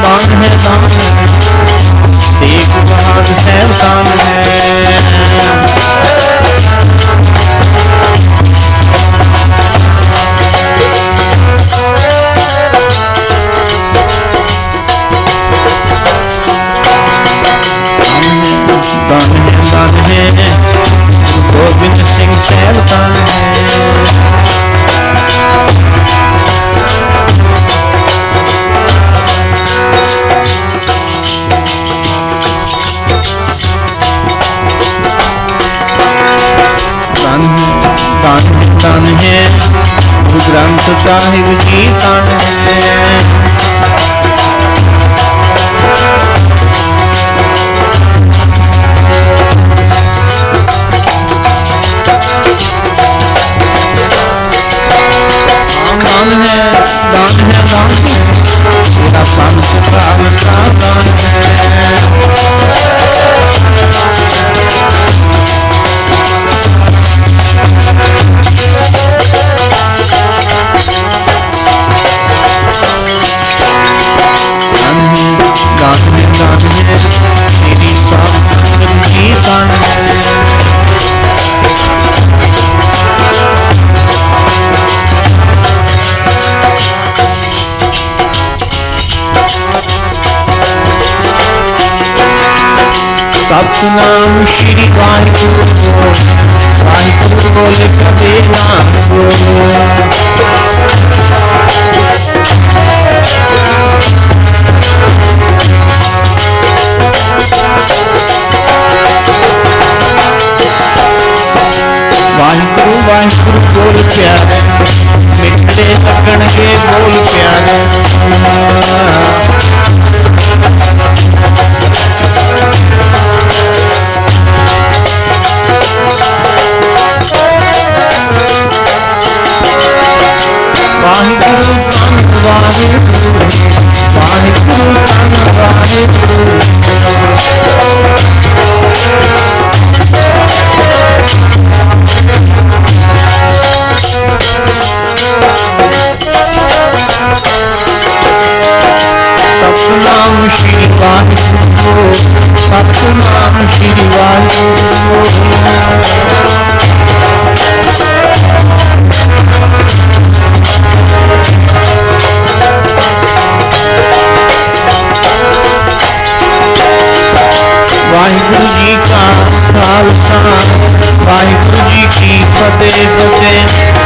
ਦਾਨ ਹੈ ਤੇਗ ਬਹਾਦਰ ਸਾਹਿਬ ਧੰਨ ਹੈ। ਧੰਨ ਹੈ ਗੋਬਿੰਦ ਸਿੰਘ ਸਾਹਿਬ ਧੰਨ ਹੈ। ਧੰਨ ਹੈ ਗੁਰੂ ਗ੍ਰੰਥ ਸਾਹਿਬ ਜੀ ਧੰਨ ਹੈ। ਦਾਨ ਹੈ ਤੇਰਾ ਪੰਥ ਭਾਵਨਾ ਦਾਨ ਹੈ। ਦਾਨ ਹੈ ਤੇਰੀ ਸਾਧ ਜੀ ਧੰਨ ਹੈ। ਸਤਿਨਾਮ ਸ਼੍ਰੀ ਵਾਹਿਗੁਰੂ ਵਾਹਿਗੁਰੂ ਬੋਲੇ ਕਦੇ ਨਾਮ ਵਾਹਿਗੁਰੂ ਵਾਹਿਗੁਰੂ ਬੋਲ ਪਿਆਰੇ ਮਿੱਠੇ ਲੱਗਣਗੇ ਬੋਲ ਪਿਆਰੇ। ਵਾਹਿਗੁਰੂ ਧੰਨ ਵਾਹਿਗੁਰੂ ਵਾਹਿਗੁਰੂ ਧੰਨ फतेह फतेह।